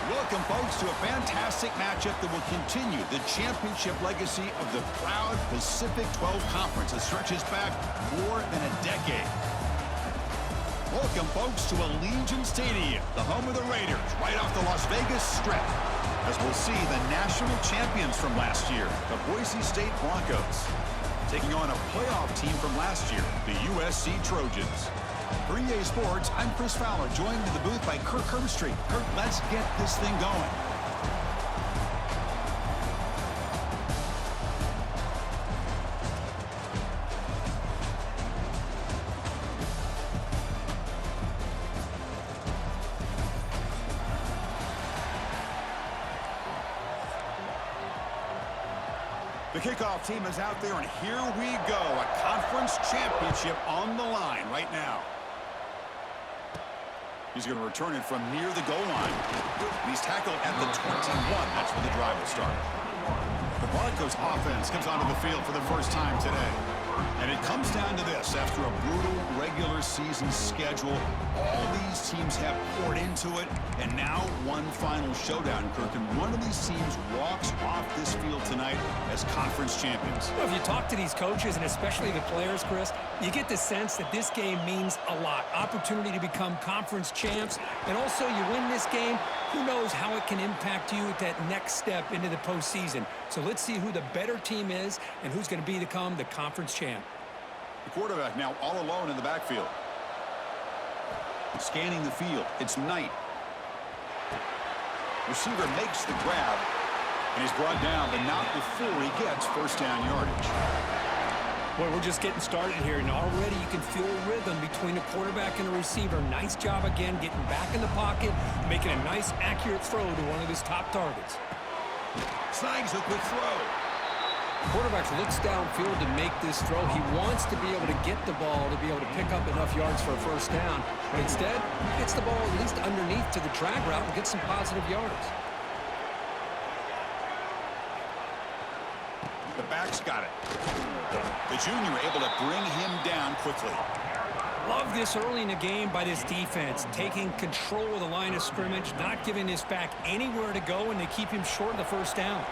Welcome, folks, to a fantastic matchup that will continue the championship legacy of the proud Pacific 12 Conference that stretches back more than a decade. Welcome, folks, to Allegiant Stadium, the home of the Raiders, right off the Las Vegas Strip, as we'll see the national champions from last year, the Boise State Broncos, taking on a playoff team from last year, the USC Trojans. For EA Sports, I'm Chris Fowler, joined in the booth by Kirk Herbstreit. Kirk, let's get this thing going. The kickoff team is out there, and here we go. A conference championship on the line right now. He's going to return it from near the goal line. And he's tackled at the 21. That's where the drive will start. The Broncos offense comes onto the field for the first time today. And it comes down to this. After a brutal regular season schedule, all these teams have poured into it, and now one final showdown, Kirk. And one of these teams walks off this field tonight as conference champions. Well, if you talk to these coaches, and especially the players, Chris, you get the sense that this game means a lot. Opportunity to become conference champs, and also you win this game, who knows how it can impact you at that next step into the postseason. So let's see who the better team is and who's going to become the conference champ. The quarterback now all alone in the backfield. Scanning the field, it's Knight. Receiver makes the grab, and he's brought down, but not before he gets first down yardage. Boy, we're just getting started here, and already you can feel a rhythm between a quarterback and a receiver. Nice job again getting back in the pocket, making a nice, accurate throw to one of his top targets. Snags a quick throw. Quarterback looks downfield to make this throw. He wants to be able to get the ball to be able to pick up enough yards for a first down, but instead, he gets the ball at least underneath to the drag route and gets some positive yards. The back's got it. The junior able to bring him down quickly. Love this early in the game by this defense, taking control of the line of scrimmage, not giving this back anywhere to go, and they keep him short of the first down.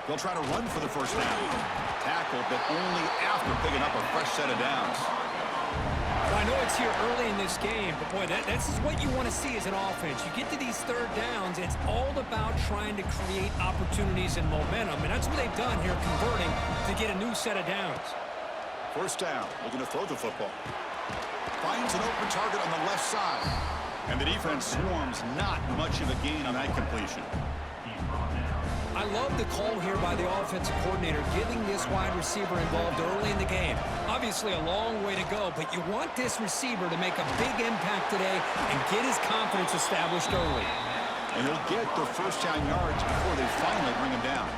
They'll try to run for the first down. Tackle, but only after picking up a fresh set of downs. I know it's here early in this game, but boy, this is what you want to see as an offense. You get to these third downs, it's all about trying to create opportunities and momentum, and that's what they've done here, converting to get a new set of downs. First down, looking to throw the football. Finds an open target on the left side. And the defense swarms, not much of a gain on that completion. I love the call here by the offensive coordinator, getting this wide receiver involved early in the game. Obviously a long way to go, but you want this receiver to make a big impact today and get his confidence established early. And he'll get the first down yards before they finally bring him down.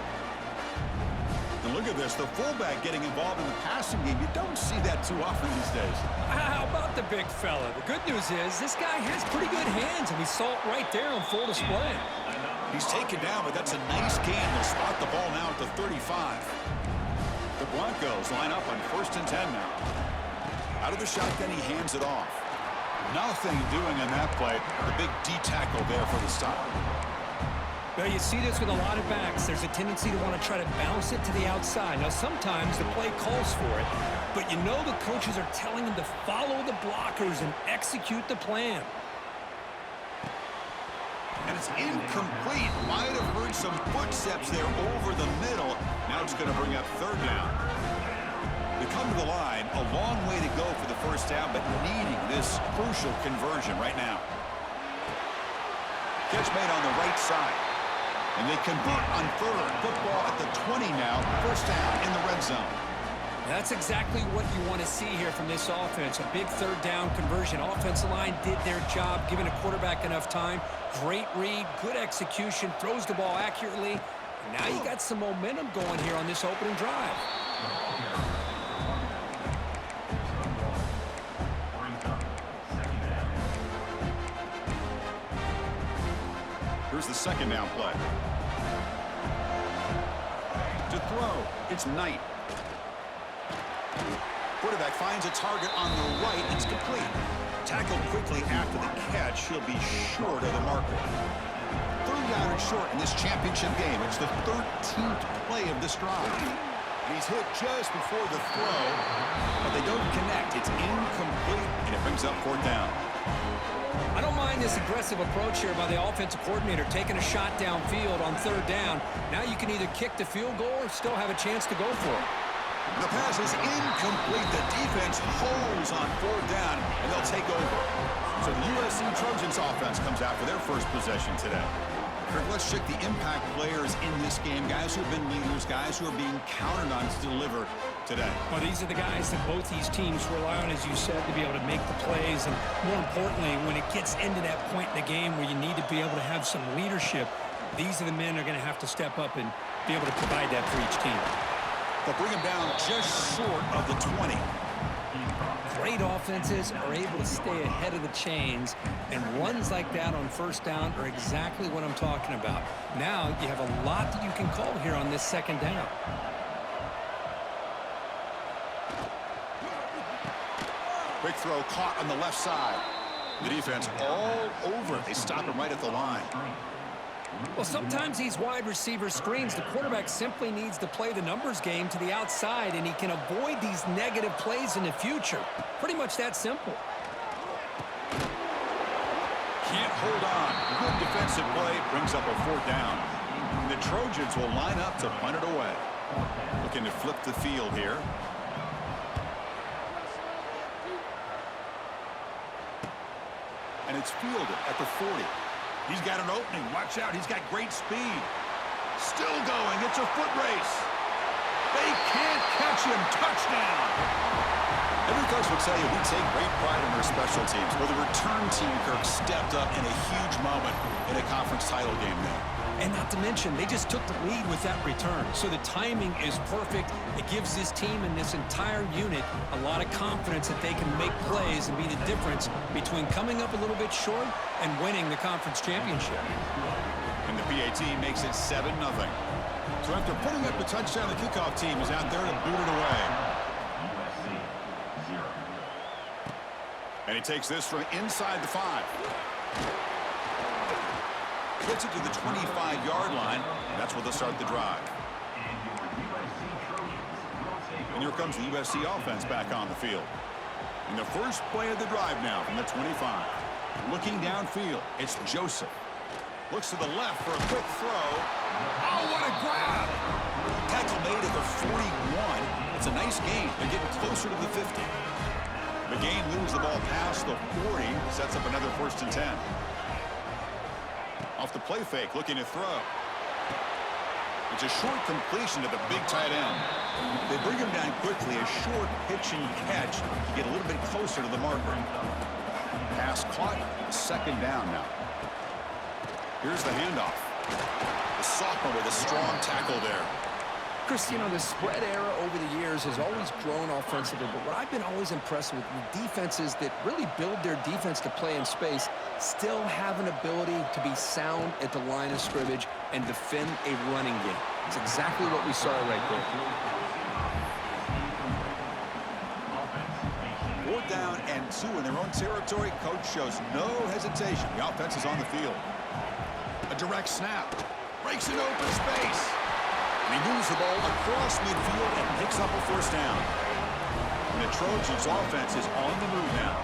And look at this, the fullback getting involved in the passing game. You don't see that too often these days. How about the big fella? The good news is this guy has pretty good hands, and we saw it right there on full display. He's taken down, but that's a nice gain. They'll spot the ball now at the 35. The Broncos line up on 1st and 10 now. Out of the shotgun, he hands it off. Nothing doing on that play. The big D tackle there for the stop. Well, you see this with a lot of backs. There's a tendency to want to try to bounce it to the outside. Now, sometimes the play calls for it, but you know the coaches are telling them to follow the blockers and execute the plan. And it's incomplete. Might have heard some footsteps there over the middle. Now it's going to bring up third down. They come to the line, a long way to go for the first down, but needing this crucial conversion right now. Catch made on the right side. And they convert on third. Football at the 20 now. First down in the red zone. That's exactly what you want to see here from this offense. A big third down conversion. Offensive line did their job, giving a quarterback enough time. Great read, good execution, throws the ball accurately. And now you got some momentum going here on this opening drive. Here's the second down play. To throw, it's Knight. Quarterback finds a target on the right. It's complete. Tackled quickly after the catch, he'll be short of the marker. Third down and short in this championship game. It's the 13th play of this drive. And he's hit just before the throw, but they don't connect. It's incomplete, and it brings up fourth down. I don't mind this aggressive approach here by the offensive coordinator, taking a shot downfield on third down. Now you can either kick the field goal or still have a chance to go for it. The pass is incomplete. The defense holds on fourth down, and they'll take over. So the USC Trojans offense comes out for their first possession today. Let's check the impact players in this game, guys who have been leaders, guys who are being counted on to deliver today. Well, these are the guys that both these teams rely on, as you said, to be able to make the plays. And more importantly, when it gets into that point in the game where you need to be able to have some leadership, these are the men that are going to have to step up and be able to provide that for each team. They'll bring him down just short of the 20. Great offenses are able to stay ahead of the chains, and runs like that on first down are exactly what I'm talking about. Now you have a lot that you can call here on this second down. Quick throw caught on the left side. The defense all over it. They stop him right at the line. Well, sometimes these wide receiver screens, the quarterback simply needs to play the numbers game to the outside, and he can avoid these negative plays in the future. Pretty much that simple. Can't hold on. Good defensive play brings up a fourth down. And the Trojans will line up to punt it away. Looking to flip the field here. And it's fielded at the 40. He's got an opening. Watch out. He's got great speed. Still going. It's a foot race. They can't catch him. Touchdown. Every coach would tell you we take great pride in our special teams. Well, the return team, Kirk, stepped up in a huge moment in a conference title game there. And not to mention, they just took the lead with that return. So the timing is perfect. It gives this team and this entire unit a lot of confidence that they can make plays and be the difference between coming up a little bit short and winning the conference championship. And the PAT makes it 7-0. So after putting up the touchdown, the kickoff team is out there to boot it away. And he takes this from inside the 5. Gets it to the 25-yard line. That's where they'll start the drive. And here comes the USC offense back on the field. And the first play of the drive now from the 25. Looking downfield, it's Joseph. Looks to the left for a quick throw. Oh, what a grab! Tackle made at the 41. It's a nice gain. They're getting closer to the 50. McGain moves the ball past the 40. Sets up another 1st and 10. Off the play fake, looking to throw. It's a short completion to the big tight end. They bring him down quickly, a short pitch and catch to get a little bit closer to the marker. Pass caught, 2nd down now. Here's the handoff. The sophomore with a strong tackle there. Chris, you know, the spread era over the years has always grown offensively, but what I've been always impressed with defenses that really build their defense to play in space still have an ability to be sound at the line of scrimmage and defend a running game. It's exactly what we saw right there. 4th down and 2 in their own territory. Coach shows no hesitation. The offense is on the field. A direct snap. Breaks it open space. And he moves the ball across midfield and picks up a 1st down. And the Trojans offense is on the move now.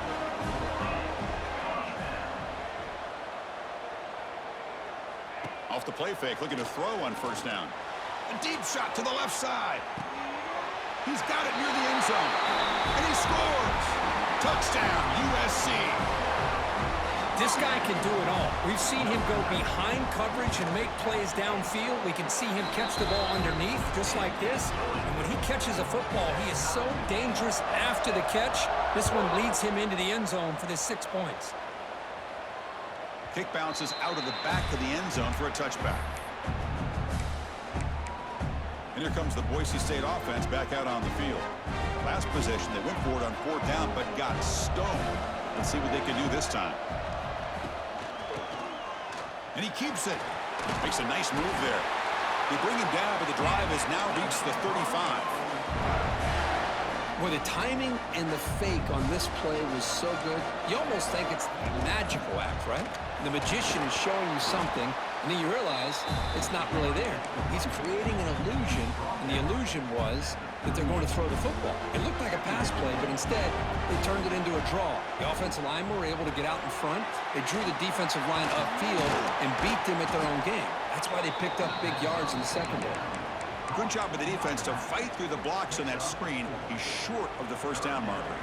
Off the play fake, looking to throw on 1st down. A deep shot to the left side. He's got it near the end zone. And he scores. Touchdown, USC. This guy can do it all. We've seen him go behind coverage and make plays downfield. We can see him catch the ball underneath, just like this. And when he catches a football, he is so dangerous after the catch. This one leads him into the end zone for the 6 points. Kick bounces out of the back of the end zone for a touchback. And here comes the Boise State offense back out on the field. Last possession, they went for it on 4th down, but got stoned. Let's see what they can do this time. And he keeps it. Makes a nice move there. They bring him down, but the drive has now reached the 35. Well, the timing and the fake on this play was so good, you almost think it's a magical act, right? The magician is showing you something, and then you realize it's not really there. He's creating an illusion, and the illusion was that they're going to throw the football. It looked like a pass play, but instead, they turned it into a draw. The offensive linemen were able to get out in front. They drew the defensive line upfield and beat them at their own game. That's why they picked up big yards in the secondary. Good job of the defense to fight through the blocks on that screen. He's short of the first down marker.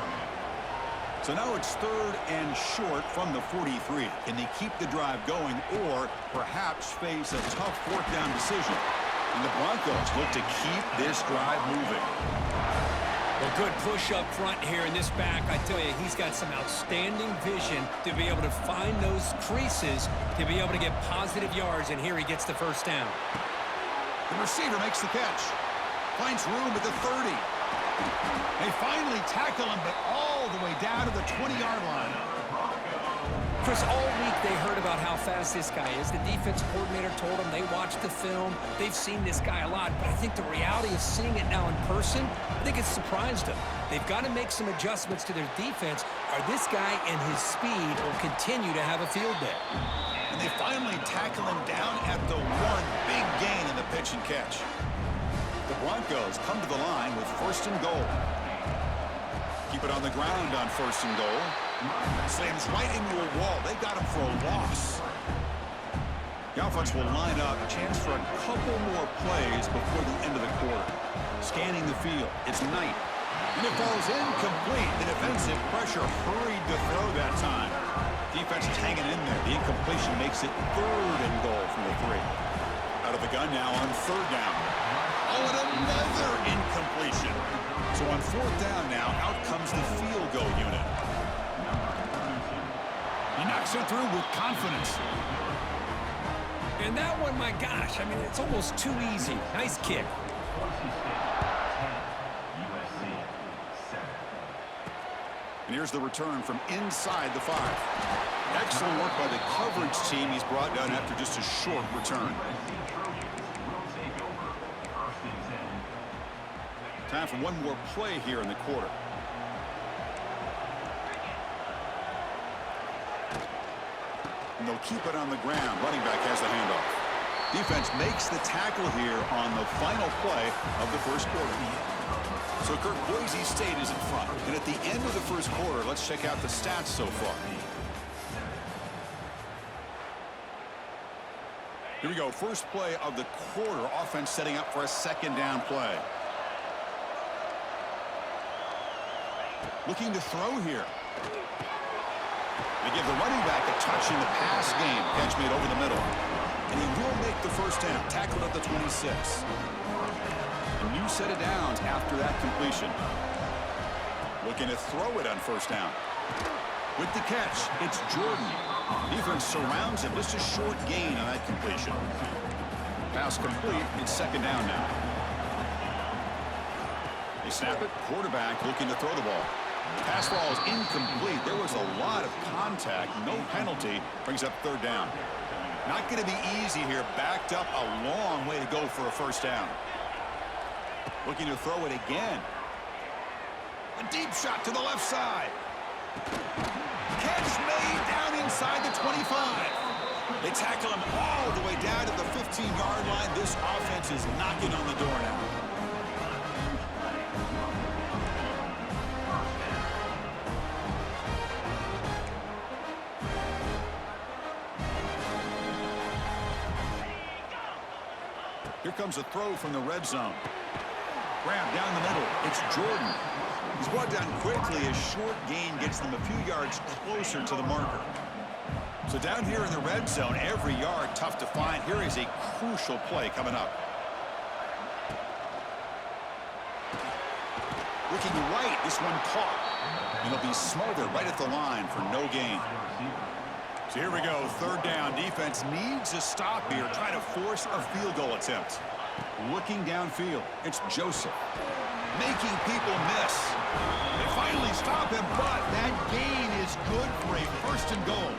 So now it's 3rd and short from the 43. Can they keep the drive going or perhaps face a tough 4th down decision? And the Broncos look to keep this drive moving. Well, good push up front here in this back. I tell you, he's got some outstanding vision to be able to find those creases, to be able to get positive yards, and here he gets the first down. The receiver makes the catch. Finds room at the 30. They finally tackle him, but all the way down to the 20-yard line. Chris, all week they heard about how fast this guy is. The defense coordinator told them they watched the film. They've seen this guy a lot, but I think the reality of seeing it now in person, I think it's surprised them. They've got to make some adjustments to their defense, or this guy and his speed will continue to have a field day. And they finally tackle him down at the 1. Big gain in the pitch and catch. The Broncos come to the line with 1st and goal. Keep it on the ground on 1st and goal. Slams right into a wall. They got him for a loss. The offense will line up. Chance for a couple more plays before the end of the quarter. Scanning the field. It's Knight. And it falls incomplete. The defensive pressure hurried to throw that time. Defense is hanging in there. The incompletion makes it 3rd and goal from the 3. Out of the gun now on 3rd down. Oh, and another incompletion. So on 4th down now, out comes the field goal unit. He knocks it through with confidence. And that one, my gosh, I mean, it's almost too easy. Nice kick. And here's the return from inside the 5. Excellent work by the coverage team. He's brought down after just a short return. Time for one more play here in the quarter. And they'll keep it on the ground. Running back has the handoff. Defense makes the tackle here on the final play of the first quarter. So Kirk, Boise State is in front. And at the end of the first quarter, let's check out the stats so far. Here we go. First play of the quarter. Offense setting up for a 2nd down play. Looking to throw here. They give the running back a touch in the pass game. Catch made over the middle. And he will make the first down. Tackled at the 26. A new set of downs after that completion. Looking to throw it on 1st down. With the catch, it's Jordan. Defense surrounds him. Just a short gain on that completion. Pass complete. It's 2nd down now. They snap it. Quarterback looking to throw the ball. Pass ball is incomplete. There was a lot of contact. No penalty. Brings up 3rd down. Not going to be easy here. Backed up a long way to go for a 1st down. Looking to throw it again. A deep shot to the left side. Catch made down inside the 25. They tackle him all the way down to the 15-yard line. This offense is knocking on the door now. Here comes a throw from the red zone. Grab down the middle. It's Jordan. He's brought down quickly. A short gain gets them a few yards closer to the marker. So down here in the red zone, every yard tough to find. Here is a crucial play coming up. Looking right, this one caught. And he'll be smothered right at the line for no gain. So here we go, 3rd down. Defense needs a stop here. Try to force a field goal attempt. Looking downfield, it's Joseph. Making people miss. They finally stop him, but that gain is good for a 1st and goal.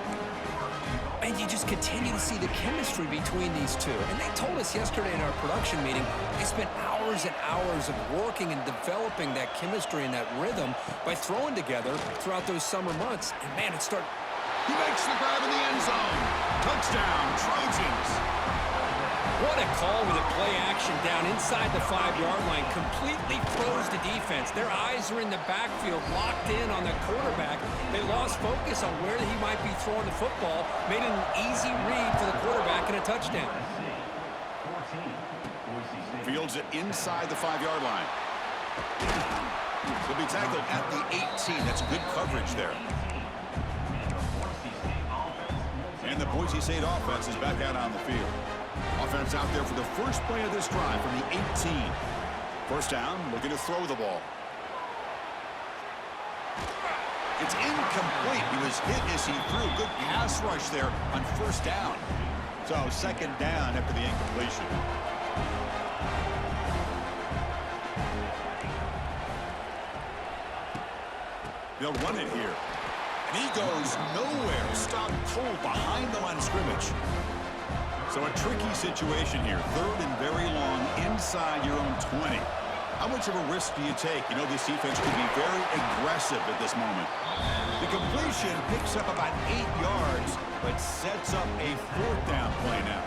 And you just continue to see the chemistry between these two. And they told us yesterday in our production meeting, they spent hours and hours of working and developing that chemistry and that rhythm by throwing together throughout those summer months. And, man, it started. He makes the grab in the end zone. Touchdown, Trojans. What a call with a play action down inside the 5-yard line. Completely froze the defense. Their eyes are in the backfield, locked in on the quarterback. They lost focus on where he might be throwing the football. Made it an easy read for the quarterback and a touchdown. Fields it inside the 5-yard line. He'll be tackled at the 18. That's good coverage there. And the Boise State offense is back out on the field. Offense out there for the first play of this drive from the 18. First down, looking to throw the ball. It's incomplete. He was hit as he threw. Good pass rush there on first down. So second down after the incompletion. They'll run it here. And he goes nowhere. Stopped cold behind the line of scrimmage. So a tricky situation here. Third and very long inside your own 20. How much of a risk do you take? You know, this defense can be very aggressive at this moment. The completion picks up about 8 yards, but sets up a fourth down play now.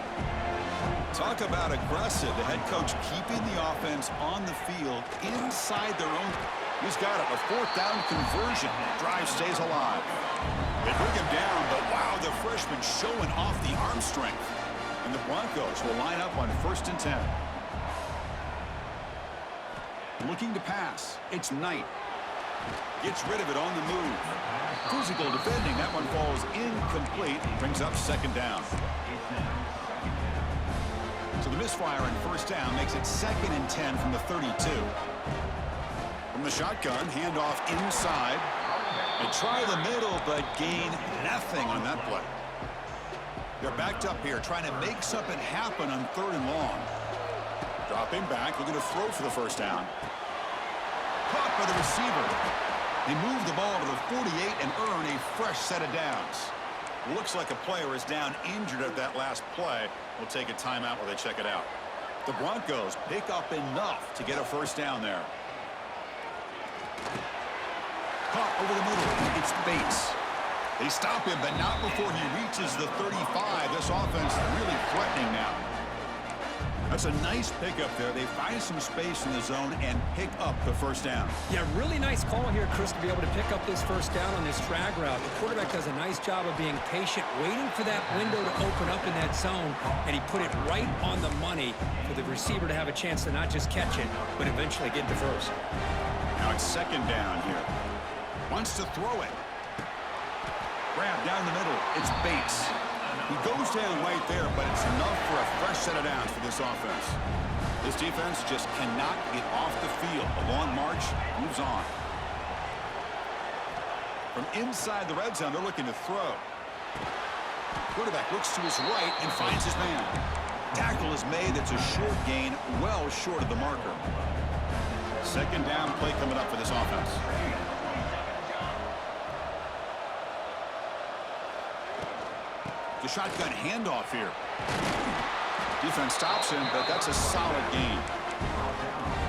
Talk about aggressive. The head coach keeping the offense on the field inside their own. He's got it. A fourth down conversion. Drive stays alive. They bring him down, but wow, the freshman showing off the arm strength. And the Broncos will line up on 1st and 10. Looking to pass. It's Knight. Gets rid of it on the move. Physical defending. That one falls incomplete. Brings up second down. So the misfire on first down makes it 2nd and 10 from the 32. From the shotgun, handoff inside. They try the middle, but gain nothing on that play. They're backed up here, trying to make something happen on 3rd and long. Dropping back, looking to throw for the first down. Caught by the receiver. They move the ball to the 48 and earn a fresh set of downs. Looks like a player is down injured at that last play. We'll take a timeout while they check it out. The Broncos pick up enough to get a first down there. Caught over the middle. It's Bates. They stop him, but not before he reaches the 35. This offense really threatening now. That's a nice pickup there. They find some space in the zone and pick up the first down. Yeah, really nice call here, Chris, to be able to pick up this first down on this drag route. The quarterback does a nice job of being patient, waiting for that window to open up in that zone, and he put it right on the money for the receiver to have a chance to not just catch it, but eventually get to first. Now it's second down here. Wants to throw it. Grab down the middle. It's Bates. He goes down right there, but it's enough for a fresh set of downs for this offense. This defense just cannot get off the field. A long march moves on. From inside the red zone, they're looking to throw. Quarterback looks to his right and finds his man. Tackle is made. It's a short gain, well short of the marker. Second down play coming up for this offense. The shotgun handoff here. Defense stops him, but that's a solid gain.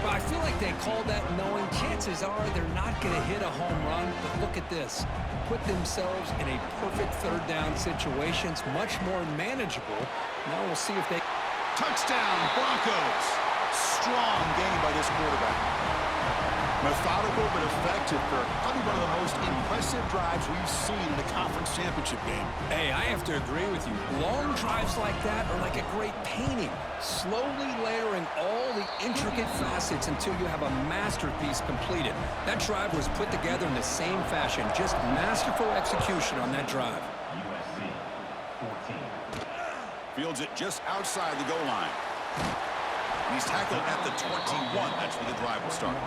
Well, I feel like they called that knowing chances are they're not going to hit a home run, but look at this. Put themselves in a perfect third down situation. It's much more manageable. Now we'll see if they... Touchdown, Broncos. Strong game by this quarterback. Methodical but effective for probably one of the most impressive drives we've seen in the conference championship game. Hey, I have to agree with you. Long drives like that are like a great painting. Slowly layering all the intricate facets until you have a masterpiece completed. That drive was put together in the same fashion. Just masterful execution on that drive. Fields it just outside the goal line. He's tackled at the 21. That's where the drive will start.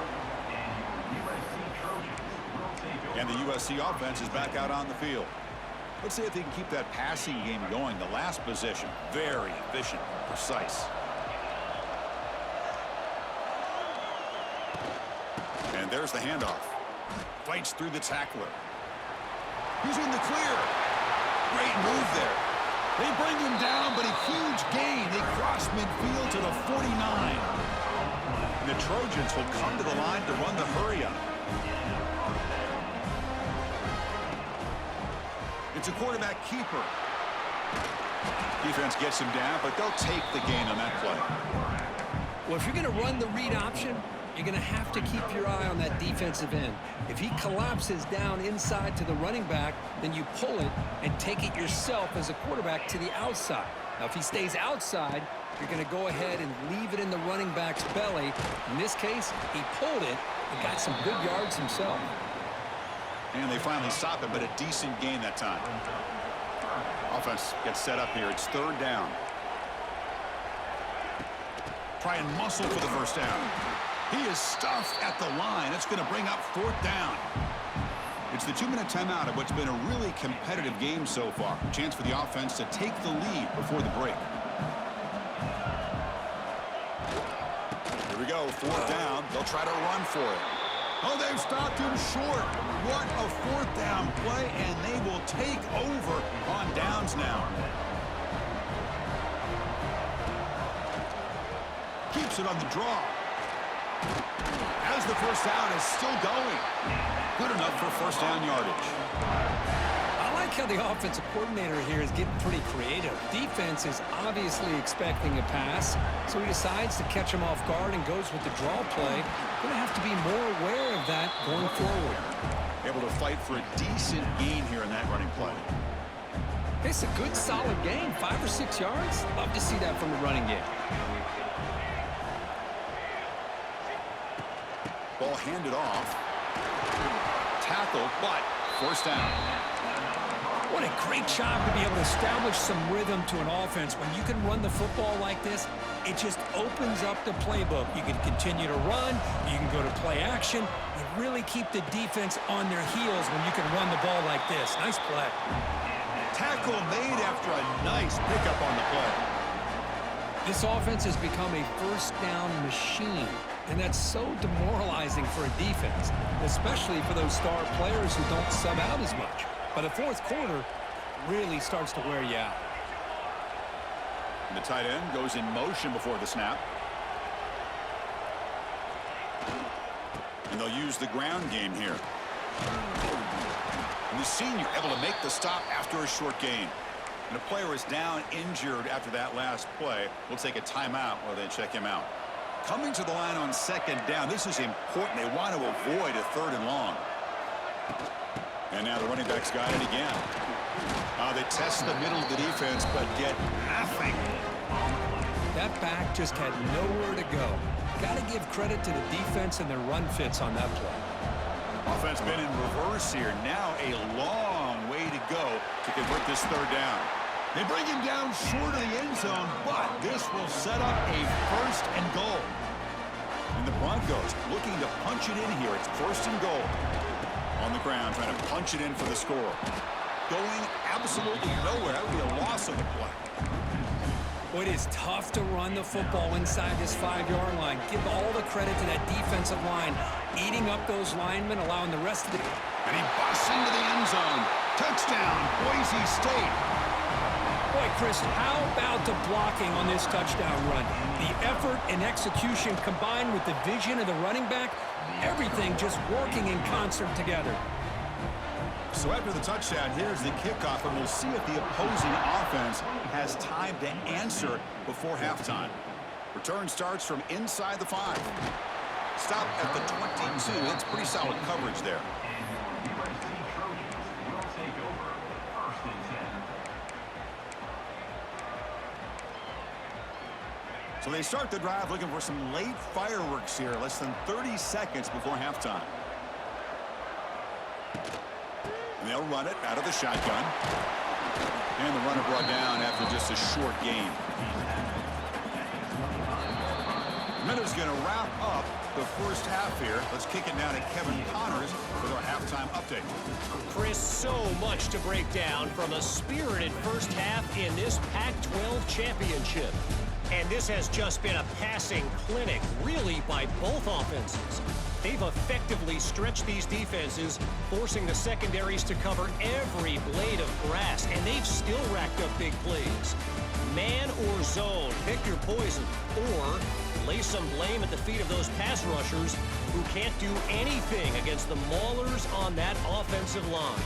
And the USC offense is back out on the field. Let's see if they can keep that passing game going. The last possession, very efficient, precise. And there's the handoff. Fights through the tackler. He's in the clear. Great move there. They bring him down, but a huge gain. They cross midfield to the 49. And the Trojans will come to the line to run the hurry-up. It's a quarterback keeper. Defense gets him down, but they'll take the gain on that play. Well, if you're going to run the read option, you're going to have to keep your eye on that defensive end. If he collapses down inside to the running back, then you pull it and take it yourself as a quarterback to the outside. Now, if he stays outside, you're going to go ahead and leave it in the running back's belly. In this case, he pulled it and got some good yards himself. And they finally stop it, but a decent gain that time. Offense gets set up here. It's third down. Try and muscle for the first down. He is stuffed at the line. It's going to bring up fourth down. It's the 2-minute timeout of what's been a really competitive game so far. A chance for the offense to take the lead before the break. Here we go, fourth down. They'll try to run for it. Oh, they've stopped him short. What a fourth down play, and they will take over on downs now. Keeps it on the draw. As the first down is still going. Good enough for first down yardage. I like how the offensive coordinator here is getting pretty creative. Defense is obviously expecting a pass, so he decides to catch him off guard and goes with the draw play. Going to have to be more aware of that going forward. Able to fight for a decent gain here in that running play. It's a good, solid gain, 5 or 6 yards. Love to see that from the running game. Ball handed off. Tackle, but first down. What a great job to be able to establish some rhythm to an offense. When you can run the football like this, it just opens up the playbook. You can continue to run. You can go to play action. You really keep the defense on their heels when you can run the ball like this. Nice play. Tackle made after a nice pickup on the play. This offense has become a first down machine, and that's so demoralizing for a defense, especially for those star players who don't sub out as much. By the fourth quarter, it really starts to wear you out. And the tight end goes in motion before the snap. And they'll use the ground game here. And the senior able to make the stop after a short gain. And a player is down injured after that last play. We'll take a timeout while they check him out. Coming to the line on second down. This is important. They want to avoid a third and long. And now the running back's got it again. They test the middle of the defense, but get nothing. That back just had nowhere to go. Got to give credit to the defense and their run fits on that play. Offense been in reverse here. Now a long way to go to convert this third down. They bring him down short of the end zone, but this will set up a first and goal. And the Broncos looking to punch it in here. It's first and goal. On the ground, trying to punch it in for the score. Going absolutely nowhere. That would be a loss of the play. Well, it is tough to run the football inside this 5-yard line. Give all the credit to that defensive line, eating up those linemen, allowing the rest of the... And he busts into the end zone. Touchdown, Boise State. Boy, Chris, how about the blocking on this touchdown run? The effort and execution combined with the vision of the running back, everything just working in concert together. So after the touchdown, here's the kickoff, and we'll see if the opposing offense has time to answer before halftime. Return starts from inside the 5. Stop at the 22. That's pretty solid coverage there. So they start the drive looking for some late fireworks here, less than 30 seconds before halftime. And they'll run it out of the shotgun. And the runner brought down after just a short gain. Miller's going to wrap up the first half here. Let's kick it down to Kevin Connors with our halftime update. Chris, so much to break down from a spirited first half in this Pac-12 championship. And this has just been a passing clinic, really, by both offenses. They've effectively stretched these defenses, forcing the secondaries to cover every blade of grass, and they've still racked up big plays. Man or zone, pick your poison, or lay some blame at the feet of those pass rushers who can't do anything against the maulers on that offensive line.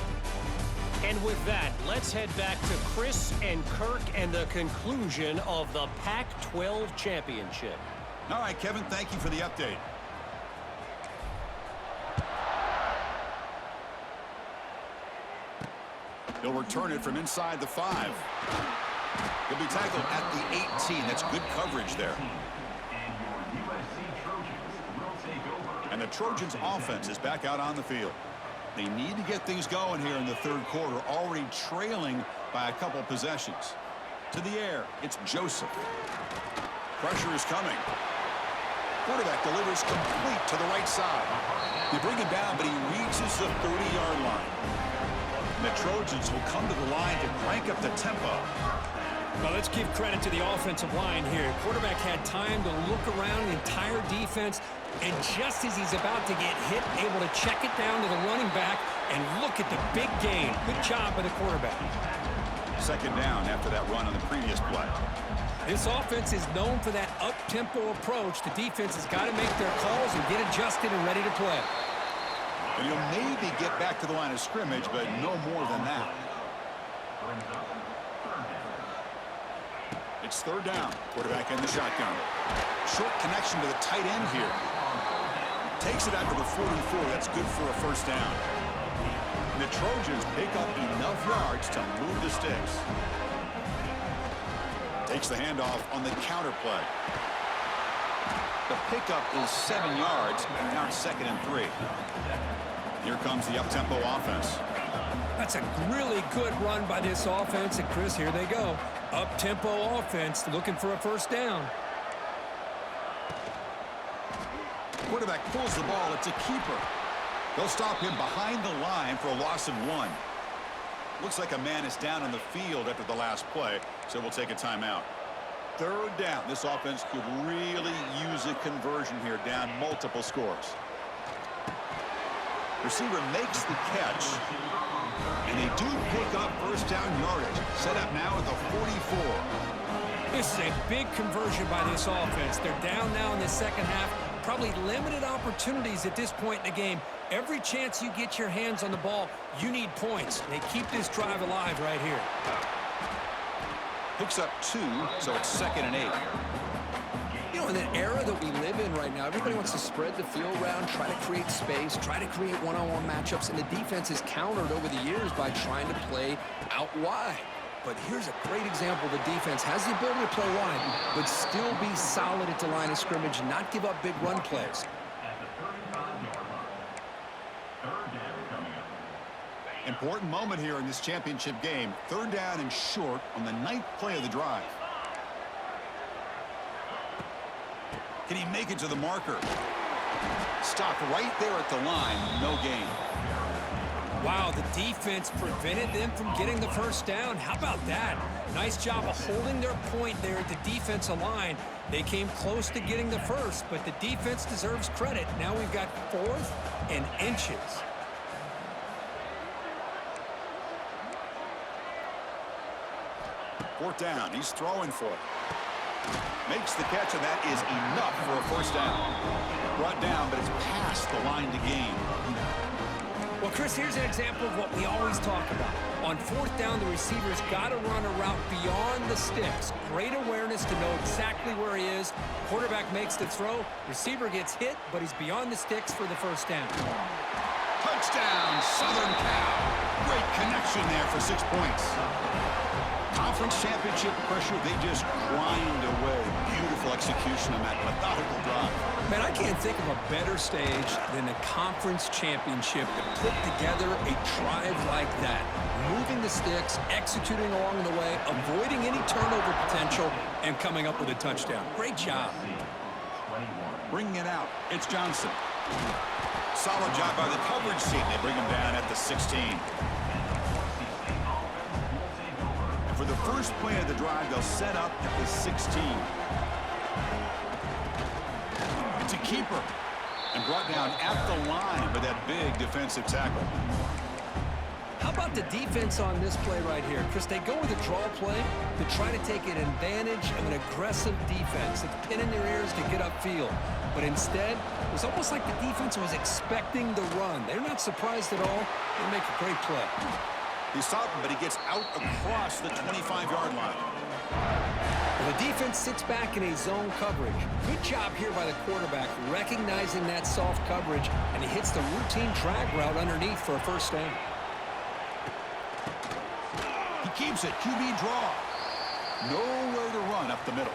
And with that, let's head back to Chris and Kirk and the conclusion of the Pac-12 championship. All right, Kevin, thank you for the update. He'll return it from inside the 5. He'll be tackled at the 18. That's good coverage there. And the Trojans offense is back out on the field. They need to get things going here in the third quarter, already trailing by a couple possessions. To the air, it's Joseph. Pressure is coming. Quarterback delivers complete to the right side. They bring him down, but he reaches the 30-yard line. And the Trojans will come to the line to crank up the tempo. Well, let's give credit to the offensive line here. Quarterback had time to look around the entire defense, and just as he's about to get hit, able to check it down to the running back, and look at the big gain. Good job by the quarterback. Second down after that run on the previous play. This offense is known for that up-tempo approach. The defense has got to make their calls and get adjusted and ready to play. And he'll maybe get back to the line of scrimmage, but no more than that. It's third down. Quarterback in the shotgun. Short connection to the tight end here. Takes it out to the 44. That's good for a first down. And the Trojans pick up enough yards to move the sticks. Takes the handoff on the counter play. The pickup is 7 yards. Now it's 2nd and 3. Here comes the up-tempo offense. That's a really good run by this offense. And, Chris, here they go. Up-tempo offense looking for a first down. Quarterback pulls the ball. It's a keeper. They'll stop him behind the line for a loss of 1. Looks like a man is down in the field after the last play, so we'll take a timeout. Third down. This offense could really use a conversion here, down multiple scores. Receiver makes the catch, and they do pick up first down yardage. Set up now at the 44. This is a big conversion by this offense. They're down now in the second half. Probably limited opportunities at this point in the game. Every chance you get your hands on the ball, you need points. They keep this drive alive right here. Picks up 2, so it's 2nd and 8. You know, in the era that we live in right now, everybody wants to spread the field around, try to create space, try to create one-on-one matchups, and the defense is countered over the years by trying to play out wide. But here's a great example. The defense has the ability to play wide, but still be solid at the line of scrimmage, not give up big run plays. Important moment here in this championship game. Third down and short on the 9th play of the drive. Can he make it to the marker? Stopped right there at the line. No gain. Wow, the defense prevented them from getting the first down. How about that? Nice job of holding their point there at the defensive line. They came close to getting the first, but the defense deserves credit. Now we've got 4th and inches. Fourth down. He's throwing for it. Makes the catch, and that is enough for a first down. Brought down, but it's past the line to gain. Well, Chris, here's an example of what we always talk about. On 4th down, the receiver's got to run a route beyond the sticks. Great awareness to know exactly where he is. Quarterback makes the throw. Receiver gets hit, but he's beyond the sticks for the first down. Touchdown, Southern Cal. Great connection there for 6 points. Conference championship pressure, they just grind away. Beautiful execution on that methodical drive. Man, I can't think of a better stage than the conference championship to put together a drive like that. Moving the sticks, executing along the way, avoiding any turnover potential, and coming up with a touchdown. Great job. Bringing it out, it's Johnson. Solid job by the coverage team. They bring him down at the 16. And for the first play of the drive, they'll set up at the 16. It's a keeper. And brought down at the line with that big defensive tackle. How about the defense on this play right here? Chris, they go with a draw play to try to take an advantage of an aggressive defense. It's pinning their ears to get upfield. But instead, it was almost like the defense was expecting the run. They're not surprised at all. They make a great play. He stopped him, but he gets out across the 25-yard line. Well, the defense sits back in a zone coverage. Good job here by the quarterback recognizing that soft coverage, and he hits the routine drag route underneath for a first down. He keeps it. QB draw. Nowhere to run up the middle.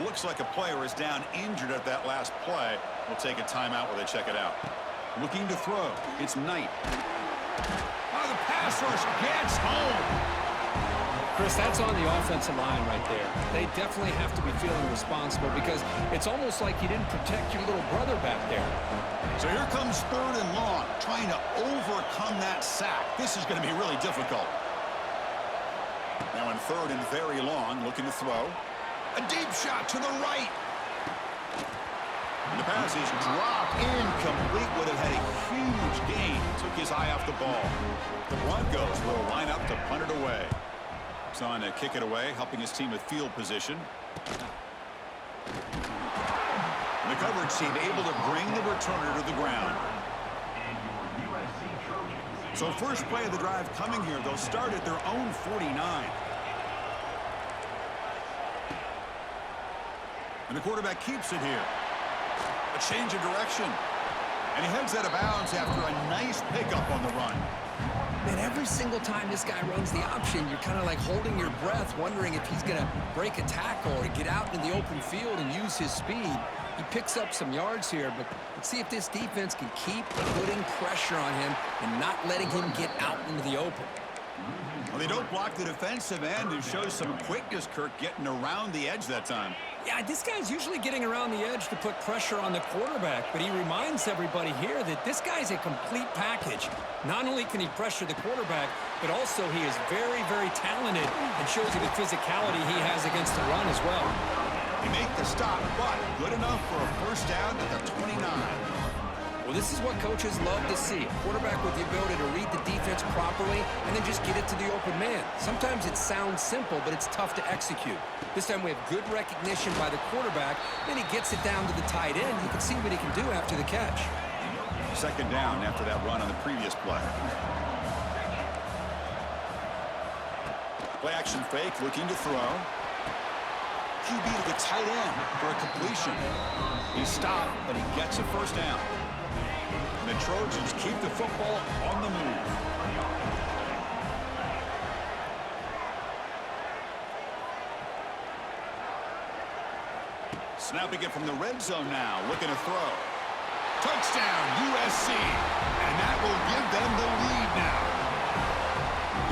Looks like a player is down injured at that last play. We'll take a timeout while they check it out. Looking to throw. It's Knight. Oh, the pass rush gets home. Chris, that's on the offensive line right there. They definitely have to be feeling responsible because it's almost like you didn't protect your little brother back there. So here comes 3rd and long, trying to overcome that sack. This is going to be really difficult. Now in 3rd and very long, looking to throw. A deep shot to the right. And the pass is dropped incomplete. Would have had a huge gain. Took his eye off the ball. The Broncos will line up to punt it away. He's on to kick it away, helping his team with field position. And the coverage team able to bring the returner to the ground. So first play of the drive coming here. They'll start at their own 49. And the quarterback keeps it here. A change of direction. And he heads out of bounds after a nice pickup on the run. Man, every single time this guy runs the option, you're kind of like holding your breath, wondering if he's going to break a tackle or get out in the open field and use his speed. He picks up some yards here, but let's see if this defense can keep putting pressure on him and not letting him get out into the open. Well, they don't block the defensive end, who shows some quickness, Kirk, getting around the edge that time. Yeah, this guy's usually getting around the edge to put pressure on the quarterback, but he reminds everybody here that this guy's a complete package. Not only can he pressure the quarterback, but also he is very, very talented and shows you the physicality he has against the run as well. They make the stop, but good enough for a first down at the 29. Well, this is what coaches love to see. A quarterback with the ability to read the defense properly and then just get it to the open man. Sometimes it sounds simple, but it's tough to execute. This time we have good recognition by the quarterback, then he gets it down to the tight end. You can see what he can do after the catch. 2nd down after that run on the previous play. Play action fake, looking to throw. QB to the tight end for a completion. He stopped, but he gets a first down. And the Trojans keep the football on the move. Snapping it from the red zone now, looking to throw. Touchdown, USC. And that will give them the lead now.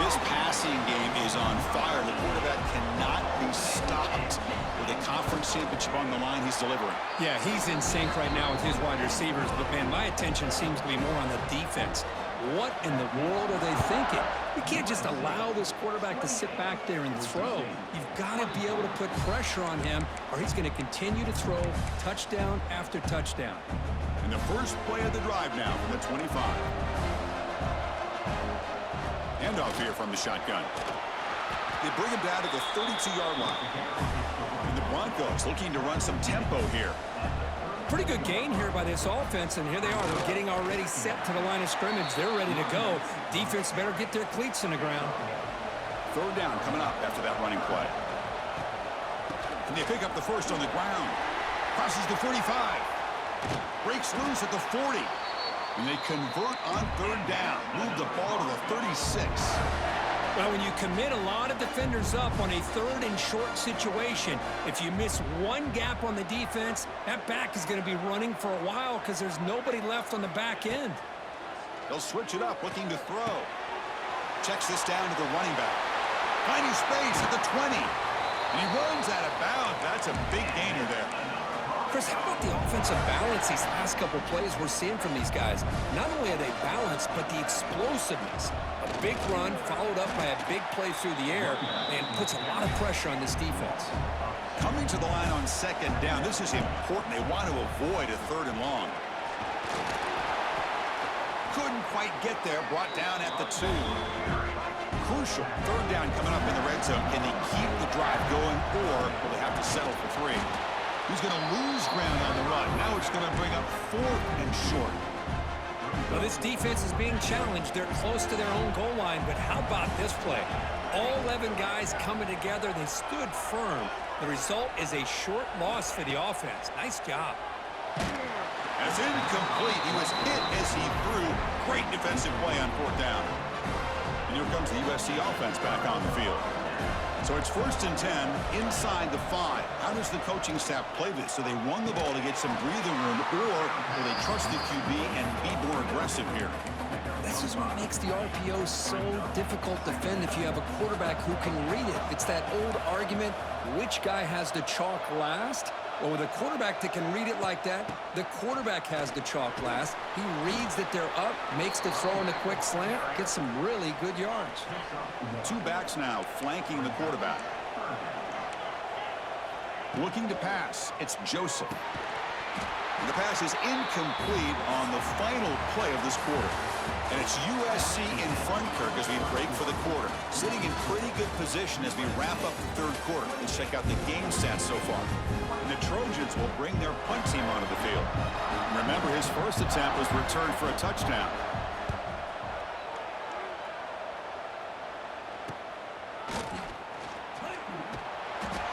This passing game is on fire. The quarterback cannot be stopped. With a conference championship on the line, he's delivering. Yeah, he's in sync right now with his wide receivers, but man, my attention seems to be more on the defense. What in the world are they thinking? You can't just allow this quarterback to sit back there and throw. You've got to be able to put pressure on him, or he's going to continue to throw touchdown after touchdown. And the first play of the drive now from the 25. Handoff here from the shotgun. They bring him down to the 32-yard line. And the Broncos looking to run some tempo here. Pretty good gain here by this offense, and here they are. They're getting already set to the line of scrimmage. They're ready to go. Defense better get their cleats in the ground. 3rd down coming up after that running play. And they pick up the first on the ground. Crosses the 45. Breaks loose at the 40. And they convert on 3rd down. Move the ball to the 36. Well, when you commit a lot of defenders up on a 3rd and short situation, if you miss one gap on the defense, that back is going to be running for a while because there's nobody left on the back end. They'll switch it up, looking to throw. Checks this down to the running back. Finding space at the 20. And he runs out of bounds. That's a big gainer there. Chris, how about the offensive balance these last couple plays we're seeing from these guys? Not only are they balanced, but the explosiveness. A big run followed up by a big play through the air and puts a lot of pressure on this defense. Coming to the line on second down, this is important. They want to avoid a 3rd and long. Couldn't quite get there, brought down at the 2. Crucial 3rd down coming up in the red zone. Can they keep the drive going, or will they have to settle for 3? He's going to lose ground on the run. Now it's going to bring up 4th and short. Well, this defense is being challenged. They're close to their own goal line, but how about this play? All 11 guys coming together. They stood firm. The result is a short loss for the offense. Nice job. That's incomplete. He was hit as he threw. Great defensive play on 4th down. And here comes the USC offense back on the field. So it's 1st and 10 inside the 5. How does the coaching staff play this? So they run the ball to get some breathing room, or will they trust the QB and be more aggressive here? This is what makes the RPO so difficult to defend if you have a quarterback who can read it. It's that old argument, which guy has the chalk last? Well, with a quarterback that can read it like that, the quarterback has the chalk last. He reads that they're up, makes the throw in a quick slant, gets some really good yards. 2 backs now flanking the quarterback. Looking to pass, it's Joseph. And the pass is incomplete on the final play of this quarter. And it's USC in front, Kirk, as we break for the quarter. Sitting in pretty good position as we wrap up the 3rd quarter. Let's check out the game stats so far. And the Trojans will bring their punt team onto the field. And remember, his first attempt was returned for a touchdown.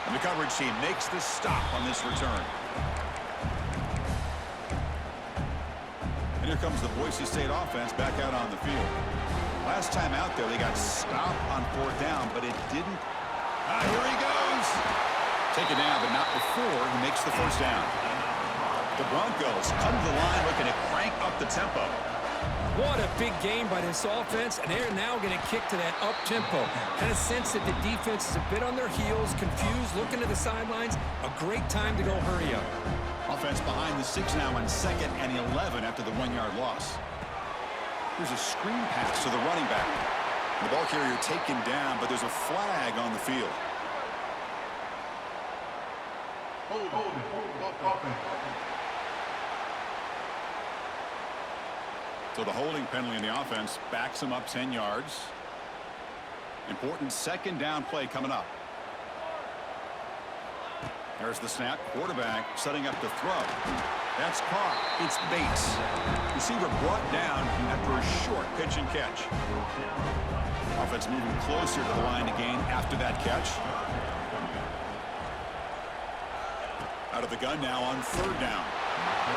And the coverage team makes the stop on this return. And here comes the Boise State offense back out on the field. Last time out there, they got stopped on 4th down, but it didn't. Here he goes. Taken down, but not before he makes the 1st down. The Broncos come to the line looking to crank up the tempo. What a big game by this offense, and they're now going to kick to that up-tempo. Kind of sense that the defense is a bit on their heels, confused, looking to the sidelines. A great time to go hurry up. Offense behind the 6 now on 2nd and 11 after the 1-yard loss. Here's a screen pass to the running back. The ball carrier taken down, but there's a flag on the field. So the holding penalty in the offense backs him up 10 yards. Important 2nd down play coming up. There's the snap. Quarterback setting up the throw. That's caught. It's Bates. Receiver brought down after a short pitch and catch. Offense moving closer to the line to gain after that catch. Out of the gun now on 3rd down.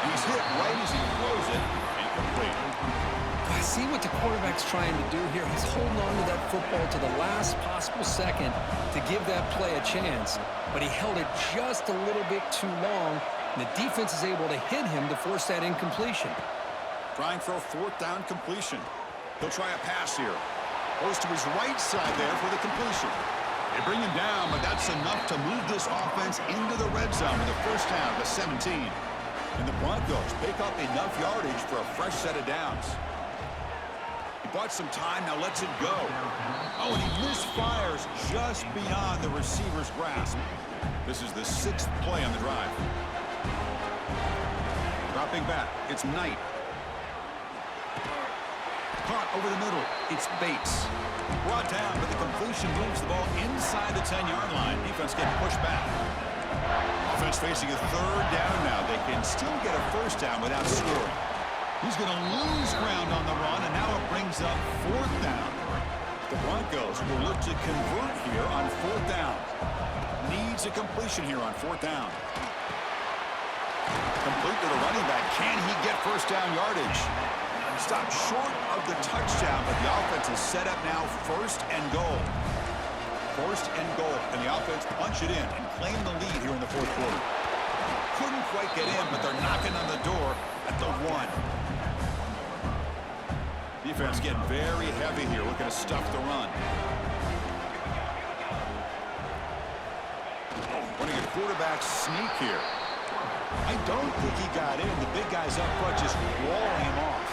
He's hit right as he throws it. Incomplete. I see what the quarterback's trying to do here. He's holding on to that football to the last possible second to give that play a chance. But he held it just a little bit too long, and the defense is able to hit him to force that incompletion. Trying for a 4th down completion. He'll try a pass here. Goes to his right side there for the completion. They bring him down, but that's enough to move this offense into the red zone with the 1st down to 17. And the Broncos pick up enough yardage for a fresh set of downs. He bought some time, now lets it go. Oh, and he misfires just beyond the receiver's grasp. This is the 6th play on the drive. Dropping back, it's Knight. Caught over the middle, it's Bates. Brought down, but the completion moves the ball inside the 10-yard line. Defense getting pushed back. Offense facing a 3rd down now. They can still get a 1st down without scoring. He's going to lose ground on the run, and now it brings up 4th down. The Broncos will look to convert here on 4th down. Needs a completion here on 4th down. Complete to the running back. Can he get 1st down yardage? Stopped short of the touchdown, but the offense is set up now 1st and goal. 1st and goal, and the offense punch it in and claim the lead here in the 4th quarter. Couldn't quite get in, but they're knocking on the door at the 1. Defense getting very heavy here, looking to stuff the run. Running a quarterback sneak here. I don't think he got in. The big guys up front just walling him off.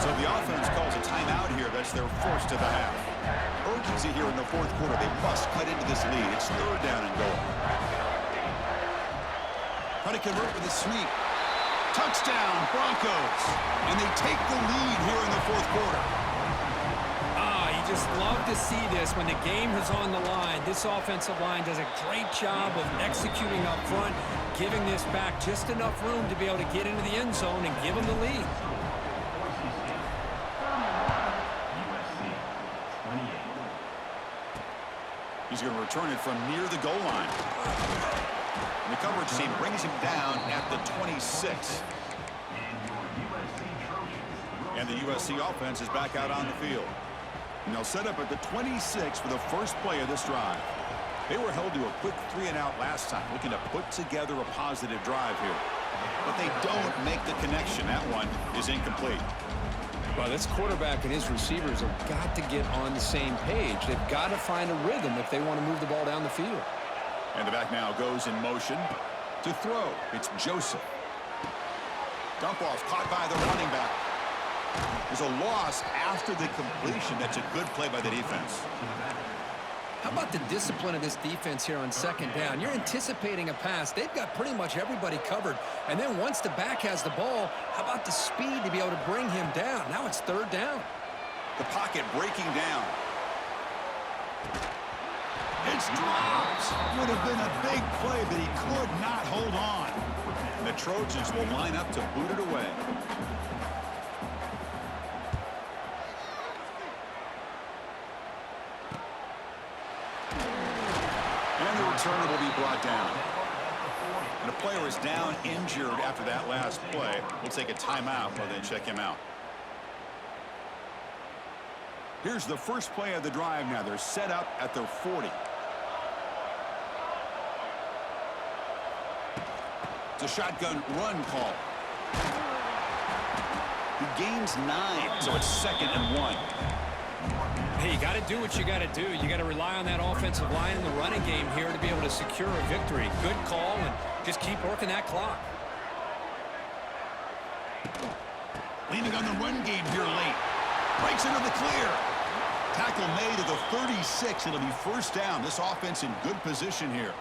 So the offense calls a timeout here. That's their first of the half. Urgency here in the fourth quarter. They must cut into this lead. It's third down and goal. Try to convert with a sweep. Touchdown, Broncos. And they take the lead here in the fourth quarter. You just love to see this when the game is on the line. This offensive line does a great job of executing up front, giving this back just enough room to be able to get into the end zone and give them the lead. He's going to return it from near the goal line. And the coverage team brings him down at the 26. And the USC offense is back out on the field. And they'll set up at the 26 for the first play of this drive. They were held to a quick 3-and-out last time, looking to put together a positive drive here. But they don't make the connection. That one is incomplete. Well, this quarterback and his receivers have got to get on the same page. They've got to find a rhythm if they want to move the ball down the field. And the back now goes in motion to throw. It's Joseph. Dump off caught by the running back. There's a loss after the completion. That's a good play by the defense. How about the discipline of this defense here on second down? You're anticipating a pass. They've got pretty much everybody covered. And then once the back has the ball, how about the speed to be able to bring him down? Now it's third down. The pocket breaking down. It's dropped. Would have been a big play, but he could not hold on. The Trojans will line up to boot it away. And the returner will be brought down. And a player is down injured after that last play. We'll take a timeout while they check him out. Here's the first play of the drive now. They're set up at their 40. It's a shotgun run call. He gains 9, so it's 2nd and 1. Hey, you got to do what you got to do. You got to rely on that offensive line in the running game here to be able to secure a victory. Good call, and just keep working that clock. Leaning on the run game here late. Breaks into the clear. Tackle made at the 36. It'll be first down. This offense in good position here.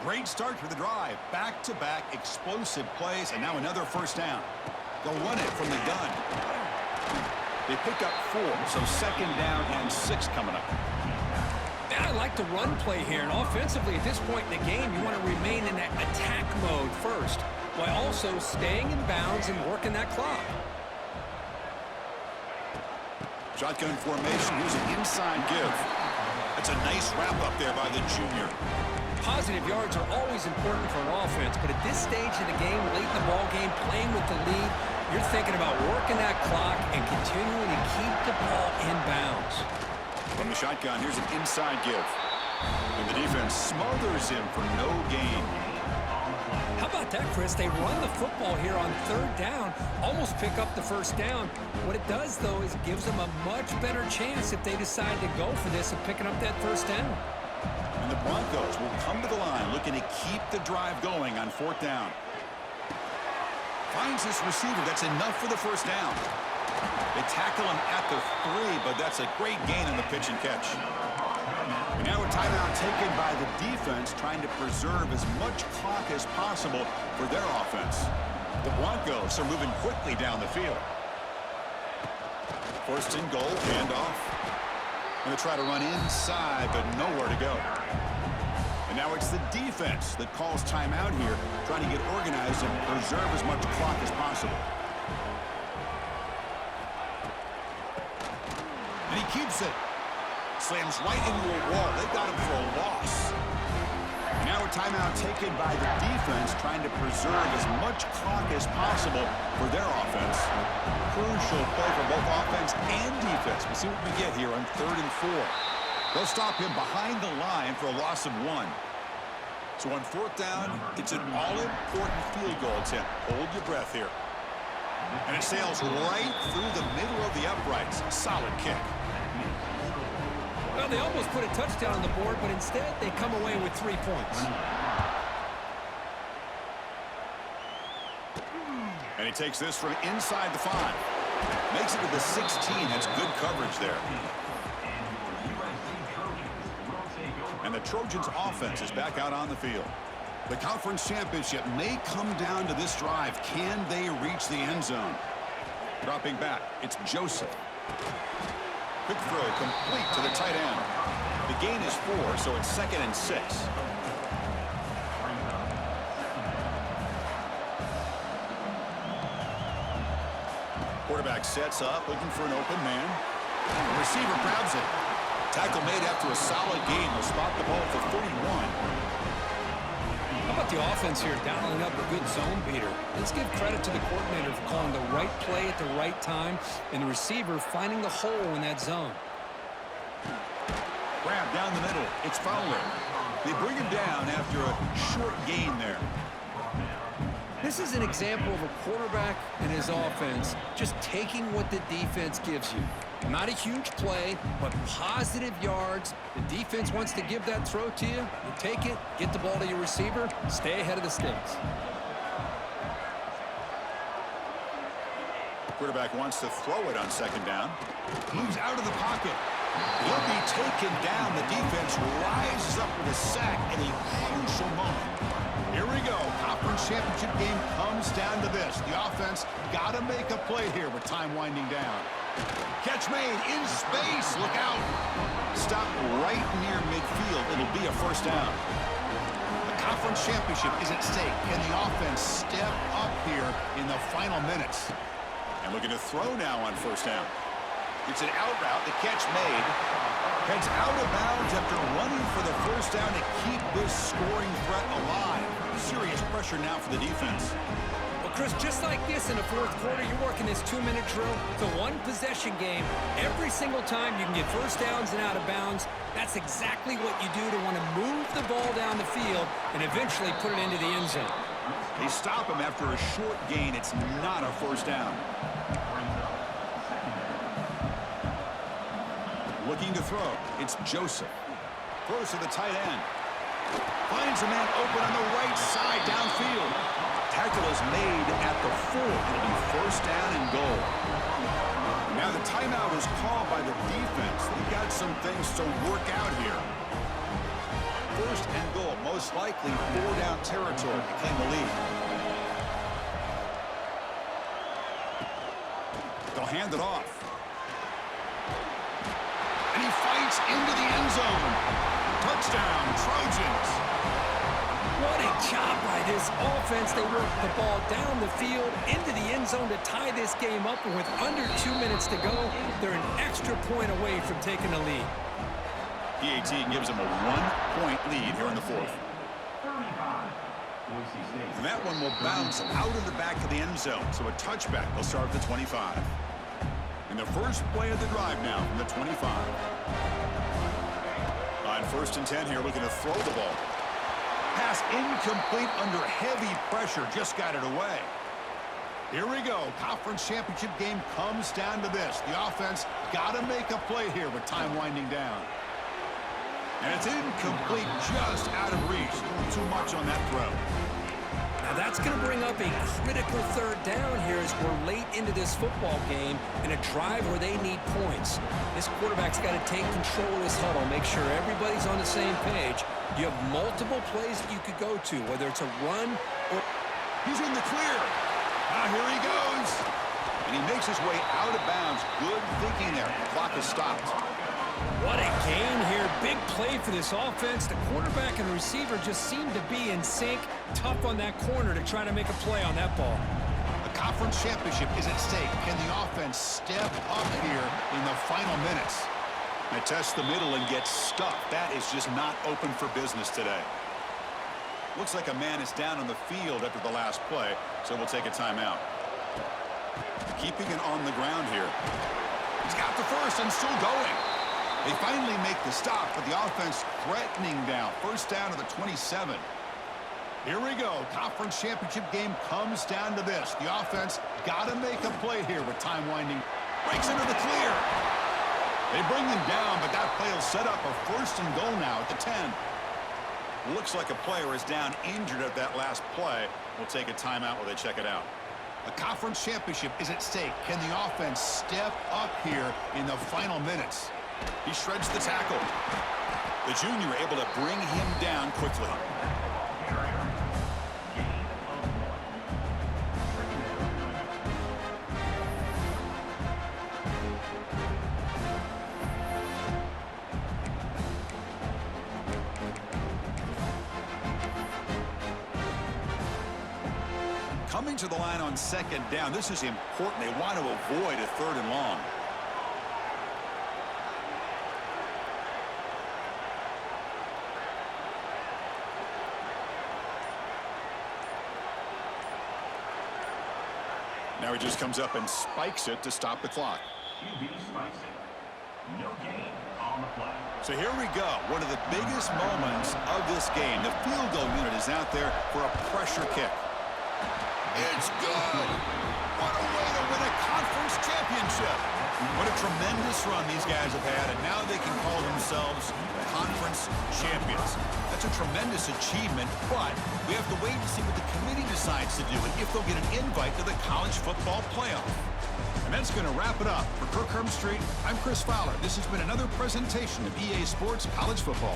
Great start for the drive. Back-to-back explosive plays, and now another first down. They'll run it from the gun. They pick up 4, so 2nd down and 6 coming up. I like the run play here, and offensively at this point in the game, you want to remain in that attack mode first, while also staying in bounds and working that clock. Shotgun formation. Here's an inside give. That's a nice wrap up there by the junior. Positive yards are always important for an offense, but at this stage of the game, late in the ball game, playing with the lead, you're thinking about working that clock and continuing to keep the ball in bounds. From the shotgun, here's an inside give. And the defense smothers him for no gain. How about that, Chris? They run the football here on third down, almost pick up the first down. What it does, though, is it gives them a much better chance if they decide to go for this of picking up that first down. And the Broncos will come to the line looking to keep the drive going on 4th down. Finds this receiver. That's enough for the first down. They tackle him at the 3, but that's a great gain on the pitch and catch. And now a timeout taken by the defense, trying to preserve as much clock as possible for their offense. The Broncos are moving quickly down the field. First and goal, handoff. Going to try to run inside, but nowhere to go. And now it's the defense that calls timeout here, trying to get organized and preserve as much clock as possible. And he keeps it. Slams right into a wall. They got him for a loss. Now a timeout taken by the defense, trying to preserve as much clock as possible for their offense. Crucial play for both offense and defense. We'll see what we get here on 3rd and 4. They'll stop him behind the line for a loss of 1. So on 4th down, it's an all-important field goal attempt. Hold your breath here. And it sails right through the middle of the uprights. Solid kick. Well, they almost put a touchdown on the board, but instead they come away with 3 points. takes this from inside the 5. Makes it to the 16. That's good coverage there. And the Trojans' offense is back out on the field. The conference championship may come down to this drive. Can they reach the end zone? Dropping back, it's Joseph. Quick throw complete to the tight end. The gain is 4, so it's 2nd and 6. Quarterback sets up, looking for an open man. The receiver grabs it. Tackle made after a solid gain. Will spot the ball for 41. How about the offense here dialing up a good zone beater? Let's give credit to the coordinator for calling the right play at the right time and the receiver finding the hole in that zone. Grab down the middle. It's Fowler. They bring him down after a short gain there. This is an example of a quarterback and his offense just taking what the defense gives you. Not a huge play, but positive yards. The defense wants to give that throw to you. You take it, get the ball to your receiver, stay ahead of the sticks. Quarterback wants to throw it on 2nd down. Moves out of the pocket. He'll be taken down. The defense rises up with a sack in a crucial moment. Here we go. Conference championship game comes down to this. The offense got to make a play here with time winding down. Catch made in space. Look out. Stop right near midfield. It'll be a 1st down. The conference championship is at stake. Can the offense step up here in the final minutes? And looking to throw now on 1st down. It's an out route. The catch made. Heads out of bounds after running for the 1st down to keep this scoring threat alive. Serious pressure now for the defense. Well, Chris, just like this in the 4th quarter, you're working this 2-minute drill. It's a one-possession game. Every single time you can get 1st downs and out of bounds. That's exactly what you do to want to move the ball down the field and eventually put it into the end zone. They stop him after a short gain. It's not a 1st down. Looking to throw. It's Joseph. Throws to the tight end. Finds a man open on the right side downfield. Tackle is made at the 4. It'll be 1st down and goal. Now the timeout is called by the defense. They've got some things to work out here. 1st and goal. Most likely 4-down territory to claim the lead. They'll hand it off. And he fights into the end zone. Touchdown, Trojans. What a job by this offense. They work the ball down the field into the end zone to tie this game up. And with under 2 minutes to go, they're an extra point away from taking the lead. B10 gives them a 1-point lead here in the 4th. And that one will bounce out of the back of the end zone. So a touchback will start at the 25. And the first play of the drive now from the 25. On 1st and 10 here, looking to throw the ball. Pass incomplete under heavy pressure. Just got it away. Here we go. Conference championship game comes down to this. The offense got to make a play here with time winding down. And it's incomplete, just out of reach. Too much on that throw. Now that's going to bring up a critical 3rd down here as we're late into this football game in a drive where they need points. This quarterback's got to take control of this huddle, make sure everybody's on the same page. You have multiple plays that you could go to, whether it's a run or... He's in the clear. Now here he goes. And he makes his way out of bounds. Good thinking there. The clock is stopped. What a gain here. Big play for this offense. The quarterback and the receiver just seem to be in sync. Tough on that corner to try to make a play on that ball. The conference championship is at stake. Can the offense step up here in the final minutes? They test the middle and get stuffed. That is just not open for business today. Looks like a man is down on the field after the last play, so we'll take a timeout. Keeping it on the ground here. He's got the first and still going. They finally make the stop, but the offense threatening down. 1st down to the 27. Here we go. Conference championship game comes down to this. The offense got to make a play here with time winding. Breaks into the clear. They bring him down, but that play will set up a 1st and goal now at the 10. Looks like a player is down injured at that last play. We'll take a timeout while they check it out. A conference championship is at stake. Can the offense step up here in the final minutes? He shreds the tackle. The junior able to bring him down quickly. Coming to the line on second down. This is important. They want to avoid a 3rd and long. Now he just comes up and spikes it to stop the clock. QB spikes it. No gain on the play. So here we go. One of the biggest moments of this game. The field goal unit is out there for a pressure kick. It's good. What a way to win a conference championship. What a tremendous run these guys have had, and now they can call themselves conference champions. That's a tremendous achievement, but we have to wait and see what the committee decides to do and if they'll get an invite to the college football playoff. And that's going to wrap it up. For Kirk Street, I'm Chris Fowler. This has been another presentation of EA Sports College Football.